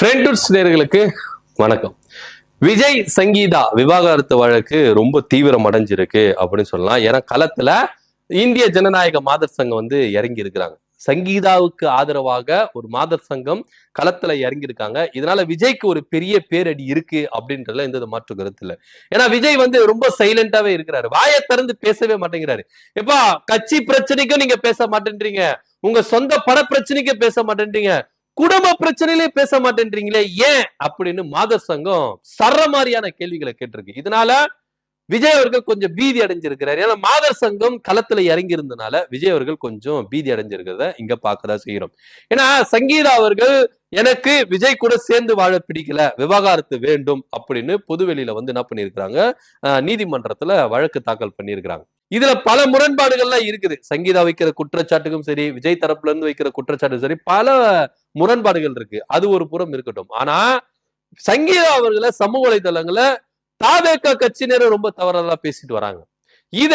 Friends நேயர்களுக்கு வணக்கம். விஜய் சங்கீதா விவாகரத்து வழக்கு ரொம்ப தீவிரம் அடைஞ்சிருக்கு அப்படின்னு சொல்லலாம். ஏன்னா களத்துல இந்திய ஜனநாயக மாதர் சங்கம் இறங்கி இருக்கிறாங்க. சங்கீதாவுக்கு ஆதரவாக ஒரு மாதர் சங்கம் களத்துல இறங்கி இருக்காங்க. இதனால விஜய்க்கு ஒரு பெரிய பேரடி இருக்கு அப்படின்றதுல எந்த மாற்று கருத்து இல்லை. ஏன்னா விஜய் ரொம்ப சைலண்டாவே இருக்கிறாரு, வாயை திறந்து பேசவே மாட்டேங்கிறாரு. எப்பா கட்சி பிரச்சனைக்கும் நீங்க பேச மாட்டேன்றீங்க, உங்க சொந்த பட பிரச்சனைக்கும் பேச மாட்டேன்றீங்க, குடும்ப பிரச்சனையிலே பேச மாட்டேன்றீங்களே ஏன் அப்படின்னு மாதர் சங்கம் சர்ற மாதிரியான கேள்விகளை கேட்டிருக்கு. இதனால விஜய் அவர்கள் கொஞ்சம் பீதி அடைஞ்சிருக்கிறார். ஏன்னா மாதர் சங்கம் களத்துல இறங்கி இருந்தனால விஜய் அவர்கள் கொஞ்சம் பீதி அடைஞ்சிருக்கிறத இங்க பார்க்கதான் செய்யறோம். ஏன்னா சங்கீதா அவர்கள் எனக்கு விஜய் கூட சேர்ந்து வாழ பிடிக்கல, விவாகரத்து வேண்டும் அப்படின்னு பொதுவெளியில என்ன பண்ணிருக்கிறாங்க, நீதிமன்றத்துல வழக்கு தாக்கல் பண்ணியிருக்கிறாங்க. இதுல பல முரண்பாடுகள்லாம் இருக்குது. சங்கீதா வைக்கிற குற்றச்சாட்டுக்கும் சரி, விஜய் தரப்புல இருந்து வைக்கிற குற்றச்சாட்டுக்கும் சரி, பல முரண்பாடுகள் இருக்கு. அது ஒரு புறம் இருக்கட்டும். ஆனா சங்கீதா அவர்களை சமூக வலைதளங்களை தாவேக கட்சியினர் ரொம்ப தவறாக பேசிட்டு வராங்க. இத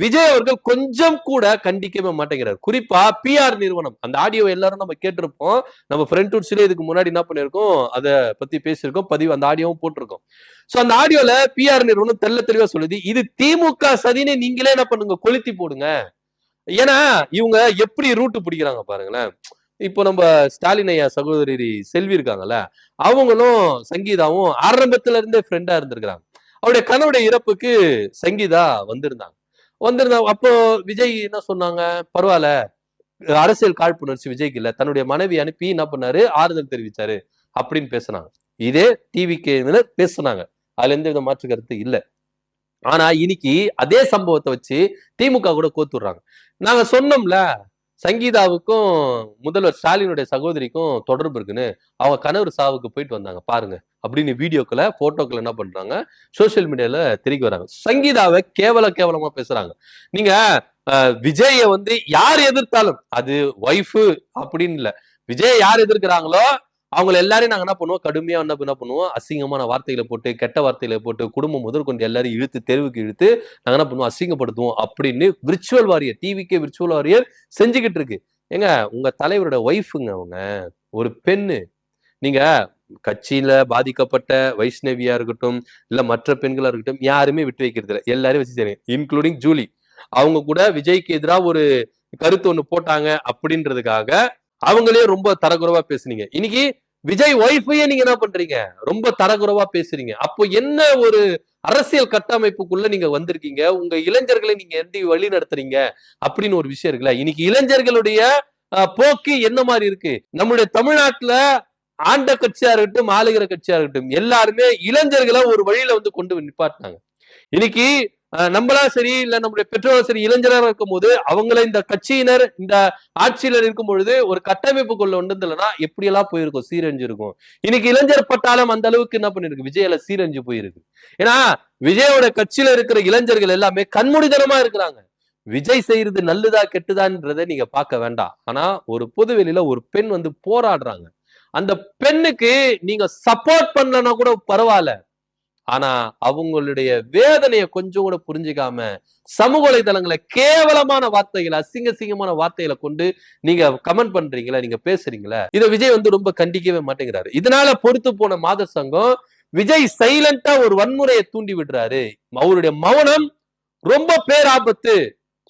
விஜய் அவர்கள் கொஞ்சம் கூட கண்டிக்கவே மாட்டேங்கிறார். குறிப்பா பிஆர் நிறுவனம், அந்த ஆடியோ எல்லாரும் நம்ம கேட்டிருப்போம். நம்ம ஃப்ரெண்ட்ஸ்ல இதுக்கு முன்னாடி என்ன பண்ணிருக்கோம், அதை பத்தி பேசியிருக்கோம், பதிவு அந்த ஆடியோவும் போட்டிருக்கோம். சோ அந்த ஆடியோல பிஆர் நிறுவனம் தெள்ள தெளிவா சொல்லுது, இது திமுக சதின்னு நீங்களே என்ன பண்ணுங்க, கொளுத்தி போடுங்க. ஏன்னா இவங்க எப்படி ரூட்டு பிடிக்கிறாங்க பாருங்களேன். இப்போ நம்ம ஸ்டாலின் ஐயா சகோதரி செல்வி இருக்காங்கல்ல, அவங்களும் சங்கீதாவும் ஆரம்பத்துல இருந்தே ஃப்ரெண்டா இருந்திருக்கிறாங்க. அவருடைய கணவருடைய இறப்புக்கு சங்கீதா வந்திருந்தாங்க. அப்போ விஜய் என்ன சொன்னாங்க, பரவாயில்ல அரசியல் காழ்ப்புணர்ச்சி விஜய்க்கு இல்ல, தன்னுடைய மனைவி அனுப்பி என்ன பண்ணாரு, ஆறுதல் தெரிவிச்சாரு அப்படின்னு பேசினாங்க. இதே டிவிக்கு பேசினாங்க, அதுல எந்த வித மாற்று கருத்து இல்லை. ஆனா இன்னைக்கு அதே சம்பவத்தை வச்சு திமுக கூட கோத்துடுறாங்க. நாங்க சொன்னோம்ல, சங்கீதாவுக்கும் முதல்வர் ஸ்டாலினுடைய சகோதரிக்கும் தொடர்பு இருக்குன்னு, அவங்க கணவர் சாவுக்கு போயிட்டு வந்தாங்க பாருங்க அப்படின்னு வீடியோக்களை போட்டோக்களை என்ன பண்றாங்க, சோசியல் மீடியால திரும்பி வராங்க. சங்கீதாவை கேவலமா பேசுறாங்க. நீங்க விஜய யார் எதிர்த்தாலும் அது ஒய்ஃப் அப்படின்னு இல்ல, விஜய் யார் எதிர்க்கிறாங்களோ அவங்களை எல்லாரையும் நாங்க என்ன பண்ணுவோம், கடுமையா என்ன பண்ணுவோம், அசிங்கமான வார்த்தைகளை போட்டு, கெட்ட வார்த்தைகளை போட்டு, குடும்பம் முதற்கொண்டு எல்லாரும் இழுத்து தெருவுக்கு இழுத்து நாங்க என்ன பண்ணுவோம், அசிங்கப்படுத்துவோம் அப்படின்னு விர்ச்சுவல் வாரியர், டிவிக்கே விர்ச்சுவல் வாரியர் செஞ்சுக்கிட்டு இருக்கு. ஏங்க உங்க தலைவரோட ஒய்ஃபுங்க, அவங்க ஒரு பெண்ணு. நீங்க கட்சியில பாதிக்கப்பட்ட வைஷ்ணவியா இருக்கட்டும், இல்ல மற்ற பெண்களா இருக்கட்டும், யாருமே விட்டு வைக்கிறது இல்லை, எல்லாரும் வச்சு செய்யுங்க. இன்க்ளூடிங் ஜூலி, அவங்க கூட விஜய்க்கு எதிராக ஒரு கருத்து ஒண்ணு போட்டாங்க அப்படின்றதுக்காக அவங்களே ரொம்ப தரக்குறைவா பேசுனீங்க. இன்னைக்கு விஜய் ஒய்ஃபையே நீங்க என்ன பண்றீங்க, ரொம்ப தரக்குறைவா பேசுறீங்க. அப்போ என்ன ஒரு அரசியல் கட்டமைப்புக்குள்ள நீங்க வந்திருக்கீங்க, உங்க இளைஞர்களை நீங்க எப்படி வழி நடத்துறீங்க அப்படின்னு ஒரு விஷயம் இருக்குல்ல. இன்னைக்கு இளைஞர்களுடைய போக்கு என்ன மாதிரி இருக்கு, நம்முடைய தமிழ்நாட்டுல ஆண்ட கட்சியா இருக்கட்டும், ஆளுகிற கட்சியா இருக்கட்டும், எல்லாருமே இளைஞர்களை ஒரு வழியில கொண்டு நிப்பாட்டினாங்க. இன்னைக்கு நம்மளா சரி இல்ல நம்முடைய பெற்றோர் சரி இளைஞராக இருக்கும் போது அவங்கள இந்த கட்சியினர் இந்த ஆட்சியினர் இருக்கும் பொழுது ஒரு கட்டமைப்புக்குள்ள ஒன்றுலன்னா எப்படி எல்லாம் போயிருக்கும், சீரழிஞ்சு இருக்கும். இன்னைக்கு இளைஞர் பட்டாளம் அந்த அளவுக்கு என்ன பண்ணிருக்கு, விஜயால சீரழிஞ்சு போயிருக்கு. ஏன்னா விஜயோட கட்சியில இருக்கிற இளைஞர்கள் எல்லாமே கண்மூடித்தனமா இருக்கிறாங்க. விஜய் செய்யறது நல்லதா கெட்டுதான்றதை நீங்க பார்க்க வேண்டாம். ஆனா ஒரு பொதுவெளியில ஒரு பெண் போராடுறாங்க, அந்த பெண்ணுக்கு நீங்க சப்போர்ட் பண்ணலன்னா கூட பரவாயில்ல, ஆனா அவங்களுடைய வேதனையை கொஞ்சம் கூட புரிஞ்சுக்காம சமூக வலைதளங்களை கேவலமான வார்த்தைகளை, அசிங்கமான வார்த்தைகளை கொண்டு நீங்க கமெண்ட் பண்றீங்களா, நீங்க பேசுறீங்களா, இதை விஜய் ரொம்ப கண்டிக்கவே மாட்டேங்கிறாரு. இதனால பொறுத்து போன மாதர் சங்கம் விஜய் சைலண்டா ஒரு வன்முறையை தூண்டி விடுறாரு. அவருடைய மௌனம் ரொம்ப பேராபத்து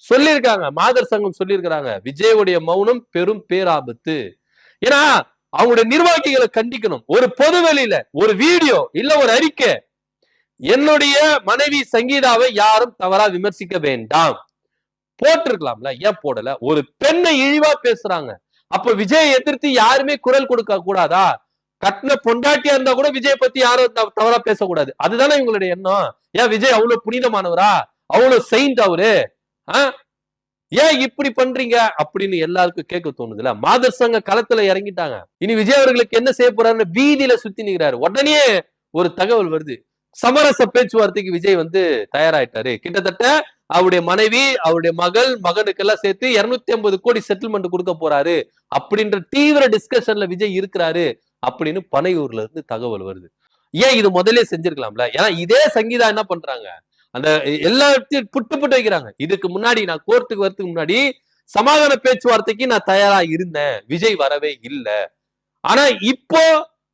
சொல்லியிருக்காங்க, மாதர் சங்கம் சொல்லியிருக்கிறாங்க, விஜயுடைய மௌனம் பெரும் பேராபத்து. ஏன்னா அவங்களுடைய நிர்வாகிகளை கண்டிக்கணும். ஒரு பொதுவெளியில ஒரு வீடியோ இல்ல ஒரு அறிக்கை, என்னுடைய மனைவி சங்கீதாவை யாரும் தவறா விமர்சிக்க வேண்டாம் போட்டிருக்கலாம்ல, ஏன் போடல? ஒரு பெண்ணை இழிவா பேசுறாங்க, அப்ப விஜய் எதிர்த்து யாருமே குரல் கொடுக்க கூடாதா? கட்டின பொண்டாட்டியா இருந்தா கூட விஜய் பத்தி யாரும் தவறா பேசக்கூடாது, அதுதானே இவங்களுடைய எண்ணம். ஏன் விஜய் அவ்வளவு புனிதமானவரா, அவ்வளவு செயின்ட் அவரு, ஏன் இப்படி பண்றீங்க அப்படின்னு எல்லாருக்கும் கேட்க தோணுதுல. மாதர் சங்க களத்துல இறங்கிட்டாங்க. இனி விஜய் அவர்களுக்கு என்ன செய்ய போறாருன்னு வீதியில சுத்தி நிக்கிறாரு. உடனே ஒரு தகவல் வருது, சமரச பேச்சுவார்த்தைக்கு விஜய் தயாராயிட்டாரு. கிட்டத்தட்ட அவருடைய மனைவி, அவருடைய மகனுக்கெல்லாம் சேர்த்து 250 கோடி செட்டில்மெண்ட் கொடுக்க போறாரு அப்படின்ற தீவிர டிஸ்கஷன்ல விஜய் இருக்கிறாரு அப்படின்னு பனையூர்ல இருந்து தகவல் வருது. ஏன் இது முதல்ல செஞ்சிருக்கலாம்ல? ஏன்னா இதே சங்கீதா என்ன பண்றாங்க, அந்த எல்லாத்தையும் புட்டு வைக்கிறாங்க. இதுக்கு முன்னாடி நான் கோர்ட்டுக்கு வரதுக்கு முன்னாடி சமாதான பேச்சுவார்த்தைக்கு நான் தயாரா இருந்தேன், விஜய் வரவே இல்லை. ஆனா இப்போ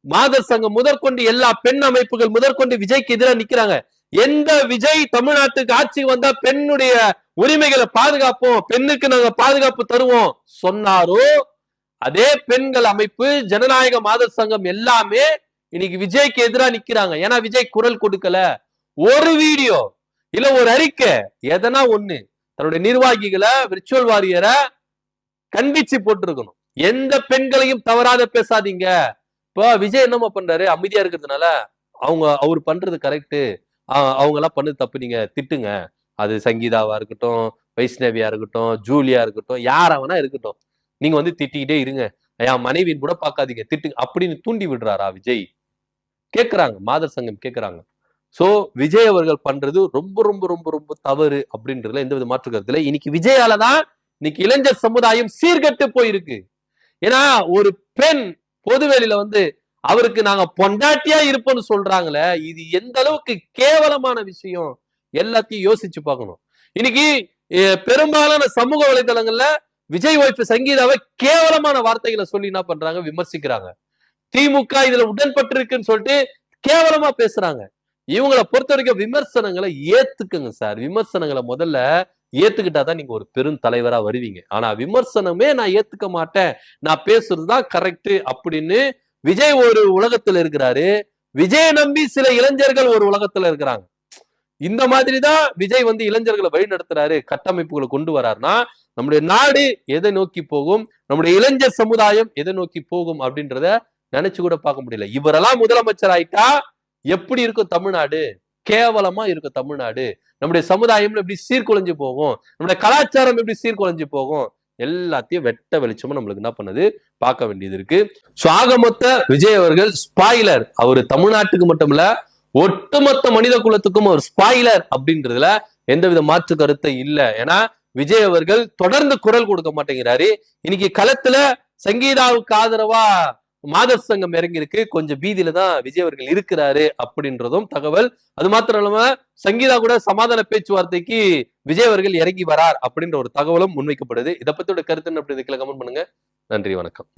மாதர் சங்கம் முதற்கொண்டு எல்லா பெண் அமைப்புகள் முதற்கொண்டு விஜய்க்கு எதிராக நிக்கிறாங்க. எந்த விஜய் தமிழ்நாட்டுக்கு ஆட்சி வந்தா பெண்ணுடைய உரிமைகளை பாதுகாப்போம், பெண்ணுக்கு நாங்க பாதுகாப்பு தருவோம் சொன்னாரோ அதே பெண்கள் அமைப்பு, ஜனநாயக மாதர் சங்கம் எல்லாமே இன்னைக்கு விஜய்க்கு எதிராக நிக்கிறாங்க. ஏன்னா விஜய் குரல் கொடுக்கல. ஒரு வீடியோ இல்ல ஒரு அறிக்கை எதனா ஒண்ணு தன்னுடைய நிர்வாகிகளை விர்ச்சுவல் வாரியரை கண்டிச்சு போட்டிருக்கணும். எந்த பெண்களையும் தவறாத பேசாதீங்க. இப்போ விஜய் என்னமா பண்றாரு, அமைதியா இருக்கிறதுனால அவர் பண்றது கரெக்ட், அவங்க எல்லாம் பண்ணது தப்பு, நீங்க திட்டுங்க. அது சங்கீதாவா இருக்கட்டும், வைஷ்ணவியா இருக்கட்டும், ஜூலியா இருக்கட்டும், யாராவனா இருக்கட்டும், நீங்க வந்து திட்டிக்கிட்டே இருங்க, என் மனைவியின் கூட பார்க்காதீங்க, திட்டுங்க அப்படின்னு தூண்டி விடுறாரா விஜய்? கேட்கிறாங்க, மாதர் சங்கம் கேட்கிறாங்க. சோ விஜய் அவர்கள் பண்றது ரொம்ப ரொம்ப ரொம்ப ரொம்ப தவறு அப்படின்றதுல எந்த வித மாற்று கருத்து இல்லை. இன்னைக்கு விஜயாலதான் இன்னைக்கு இளைஞர் சமுதாயம் சீர்கட்டு போயிருக்கு. ஏன்னா ஒரு பெண் பொதுவெளியில வந்து அவருக்கு நாங்க பொண்டாட்டியா இருப்போம்னு சொல்றாங்களே, இது எந்த அளவுக்கு கேவலமான விஷயம், எல்லாத்தையும் யோசிச்சு பார்க்கணும். இன்னைக்கு பெரும்பாலான சமூக வலைதளங்கள்ல விஜய் ஒய்ஃப் சங்கீதாவை கேவலமான வார்த்தைகளை சொல்லி என்ன பண்றாங்க, விமர்சிக்கிறாங்க. திமுக இதுல உடன்பட்டு இருக்குன்னு சொல்லிட்டு கேவலமா பேசுறாங்க. இவங்களை பொறுத்த வரைக்கும் விமர்சனங்களை ஏத்துக்குங்க சார். விமர்சனங்களை முதல்ல ஏத்துக்கிட்டாதான் நீங்க ஒரு பெரும் தலைவரா வருவீங்க. ஆனா விமர்சனமே நான் ஏத்துக்க மாட்டேன், நான் பேசுறதுதான் கரெக்ட் அப்படின்னு விஜய் ஒரு உலகத்துல இருக்கிறாரு, விஜய் நம்பி சில இளைஞர்கள் ஒரு உலகத்துல இருக்கிறாங்க. இந்த மாதிரிதான் விஜய் வந்து இளைஞர்களை வழி நடத்துறாரு, கட்டமைப்புகளை கொண்டு வராருன்னா நம்முடைய நாடு எதை நோக்கி போகும், நம்முடைய இளைஞர் சமுதாயம் எதை நோக்கி போகும் அப்படின்றத நினைச்சு கூட பார்க்க முடியல. இவரெல்லாம் முதலமைச்சர் ஆயிட்டா எப்படி இருக்கும் தமிழ்நாடு? கேவலமா இருக்கும் தமிழ்நாடு. நம்முடைய சமுதாயம் எப்படி சீர்குலைஞ்சு போகும், நம்முடைய கலாச்சாரம் எப்படி சீர்குலைஞ்சு போகும், எல்லாத்தையும் வெட்ட வெளிச்சமும் நம்மளுக்கு என்ன பண்ணுது பார்க்க வேண்டியது இருக்கு. ஆகமொத்த விஜய் அவர்கள் ஸ்பாயிலர். அவரு தமிழ்நாட்டுக்கு மட்டும் இல்ல, ஒட்டுமொத்த மனித குலத்துக்கும் ஒரு ஸ்பாயிலர் அப்படின்றதுல எந்தவித மாற்று கருத்தை இல்லை. ஏன்னா விஜய் அவர்கள் தொடர்ந்து குரல் கொடுக்க மாட்டேங்கிறாரு. இன்னைக்கு களத்துல சங்கீதாவுக்கு ஆதரவா மாதர் சங்கம் இறங்கி இருக்கு, கொஞ்சம் பீதியில தான் விஜய் அவர்கள் இருக்கிறாரு அப்படின்றதும் தகவல். அது மாத்திரம் இல்லாம சங்கீதா கூட சமாதான பேச்சுவார்த்தைக்கு விஜய் அவர்கள் இறங்கி வரார் அப்படின்ற ஒரு தகவலும் முன்வைக்கப்படுது. இதை பத்தியோட கருத்து அப்படி கமெண்ட் பண்ணுங்க. நன்றி, வணக்கம்.